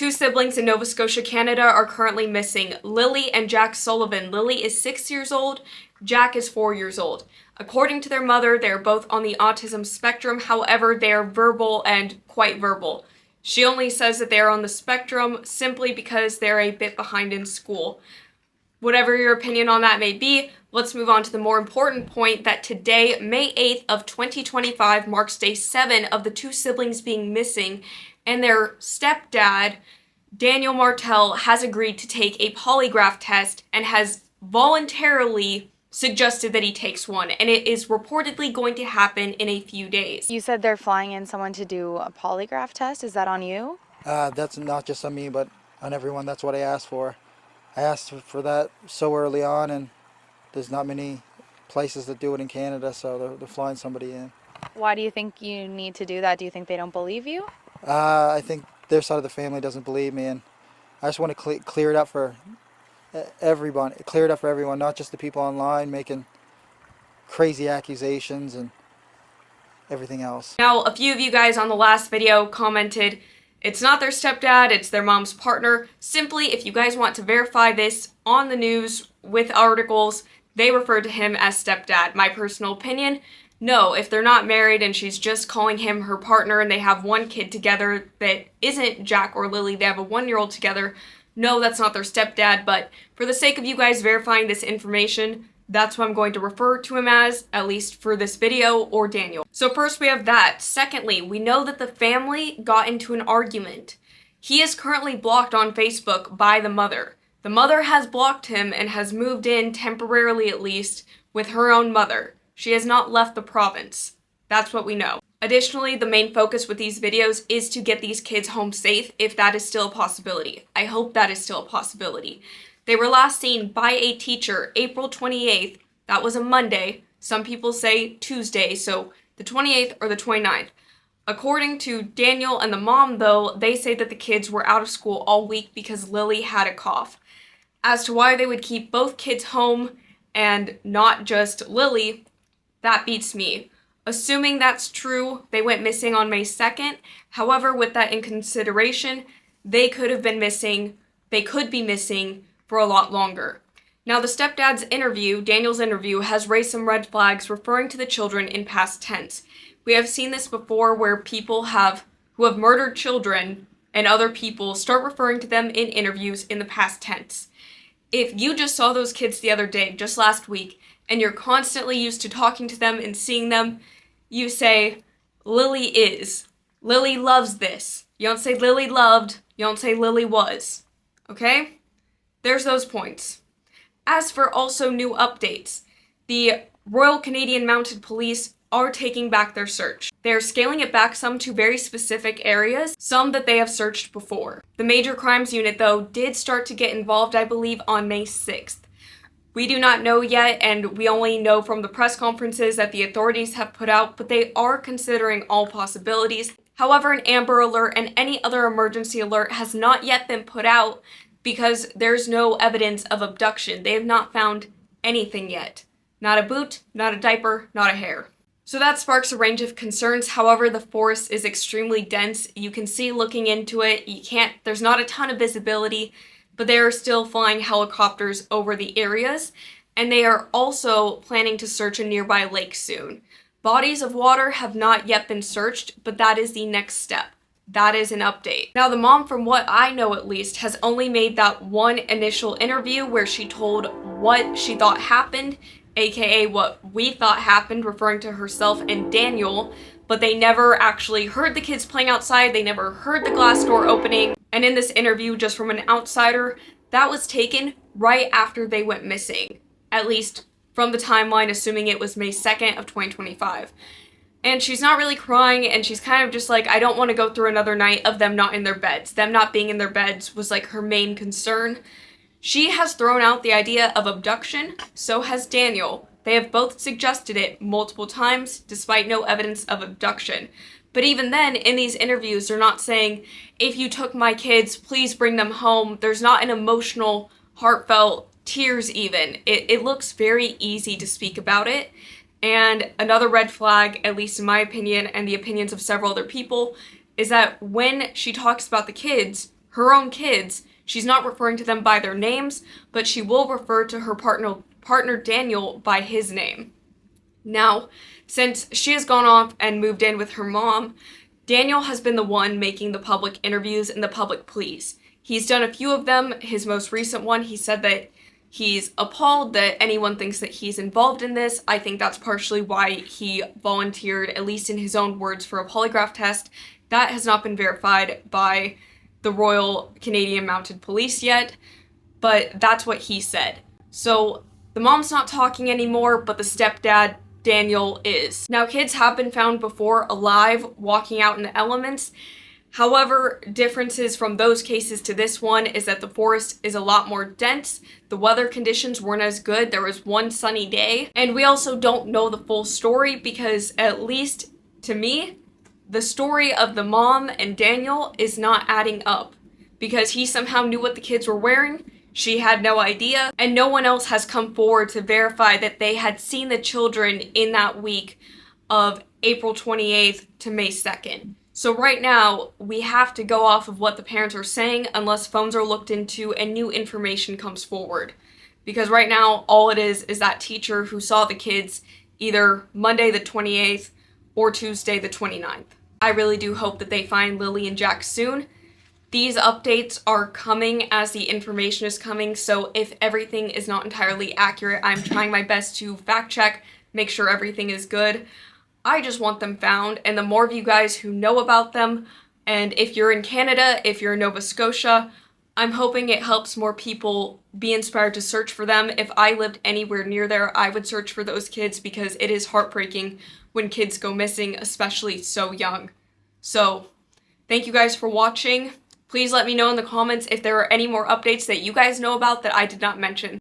Two siblings in Nova Scotia, Canada are currently missing, Lily and Jack Sullivan. Lily is 6 years old, Jack is 4 years old. According to their mother, they're both on the autism spectrum, however, they're verbal and quite verbal. She only says that they're on the spectrum simply because they're a bit behind in school. Whatever your opinion on that may be, let's move on to the more important point that today, May 8th of 2025, marks day 7 of the two siblings being missing, and their stepdad, Daniel Martel, has agreed to take a polygraph test and has voluntarily suggested that he takes one, and it is reportedly going to happen in a few days. You said they're flying in someone to do a polygraph test. Is that on you? That's not just on me, but on everyone. That's what I asked for. I asked for that so early on, and there's not many places that do it in Canada, so they're flying somebody in. Why do you think you need to do that? Do you think they don't believe you? I think their side of the family doesn't believe me, and I just want to clear it up for everyone. Clear it up for everyone, not just the people online making crazy accusations and everything else. Now, a few of you guys on the last video commented, it's not their stepdad, it's their mom's partner. Simply, if you guys want to verify this on the news with articles, they refer to him as stepdad. My personal opinion, no, if they're not married and she's just calling him her partner and they have one kid together that isn't Jack or Lily, they have a 1-year-old together, no, that's not their stepdad, but for the sake of you guys verifying this information, that's what I'm going to refer to him as, at least for this video, or Daniel. So first we have that. Secondly, we know that the family got into an argument. He is currently blocked on Facebook by the mother. The mother has blocked him and has moved in, temporarily at least, with her own mother. She has not left the province. That's what we know. Additionally, the main focus with these videos is to get these kids home safe, if that is still a possibility. I hope that is still a possibility. They were last seen by a teacher April 28th. That was a Monday. Some people say Tuesday, so the 28th or the 29th. According to Daniel and the mom, though, they say that the kids were out of school all week because Lily had a cough. As to why they would keep both kids home and not just Lily, that beats me. Assuming that's true, they went missing on May 2nd. However, with that in consideration, they could be missing for a lot longer. Now, the stepdad's interview, Daniel's interview, has raised some red flags referring to the children in past tense. We have seen this before where people who have murdered children and other people start referring to them in interviews in the past tense. If you just saw those kids the other day, just last week, and you're constantly used to talking to them and seeing them, you say, Lily is. Lily loves this. You don't say Lily loved, you don't say Lily was. Okay? There's those points. As for also new updates, the Royal Canadian Mounted Police are taking back their search. They're scaling it back some to very specific areas, some that they have searched before. The Major Crimes Unit, though, did start to get involved, I believe, on May 6th. We do not know yet, and we only know from the press conferences that the authorities have put out, but they are considering all possibilities. However, an Amber Alert and any other emergency alert has not yet been put out because there's no evidence of abduction. They have not found anything yet. Not a boot, not a diaper, not a hair. So that sparks a range of concerns. However, the forest is extremely dense. You can see looking into it, there's not a ton of visibility, but they are still flying helicopters over the areas, and they are also planning to search a nearby lake soon. Bodies of water have not yet been searched, but that is the next step. That is an update. Now, the mom, from what I know at least, has only made that one initial interview where she told what she thought happened, aka what we thought happened, referring to herself and Daniel, but they never actually heard the kids playing outside, they never heard the glass door opening, and in this interview, just from an outsider, that was taken right after they went missing, at least from the timeline, assuming it was May 2nd of 2025. And she's not really crying, and she's kind of just like, I don't want to go through another night of them not in their beds. Them not being in their beds was like her main concern. She has thrown out the idea of abduction, so has Daniel. They have both suggested it multiple times, despite no evidence of abduction. But even then, in these interviews, they're not saying, if you took my kids, please bring them home. There's not an emotional, heartfelt tears even. It looks very easy to speak about it. And another red flag, at least in my opinion, and the opinions of several other people, is that when she talks about the kids, her own kids, she's not referring to them by their names, but she will refer to her partner Daniel by his name. Now, since she has gone off and moved in with her mom, Daniel has been the one making the public interviews and the public pleas. He's done a few of them. His most recent one, he said that he's appalled that anyone thinks that he's involved in this. I think that's partially why he volunteered, at least in his own words, for a polygraph test. That has not been verified by the Royal Canadian Mounted Police yet, but that's what he said. So the mom's not talking anymore, but the stepdad, Daniel, is. Now, kids have been found before alive, walking out in the elements. However, differences from those cases to this one is that the forest is a lot more dense, the weather conditions weren't as good, there was one sunny day, and we also don't know the full story because, at least to me, the story of the mom and Daniel is not adding up. Because he somehow knew what the kids were wearing, she had no idea, and no one else has come forward to verify that they had seen the children in that week of April 28th to May 2nd. So right now, we have to go off of what the parents are saying unless phones are looked into and new information comes forward. Because right now, all it is that teacher who saw the kids either Monday the 28th or Tuesday the 29th. I really do hope that they find Lily and Jack soon. These updates are coming as the information is coming, so if everything is not entirely accurate, I'm trying my best to fact check, make sure everything is good. I just want them found, and the more of you guys who know about them, and if you're in Canada, if you're in Nova Scotia, I'm hoping it helps more people be inspired to search for them. If I lived anywhere near there, I would search for those kids because it is heartbreaking when kids go missing, especially so young. So, thank you guys for watching. Please let me know in the comments if there are any more updates that you guys know about that I did not mention.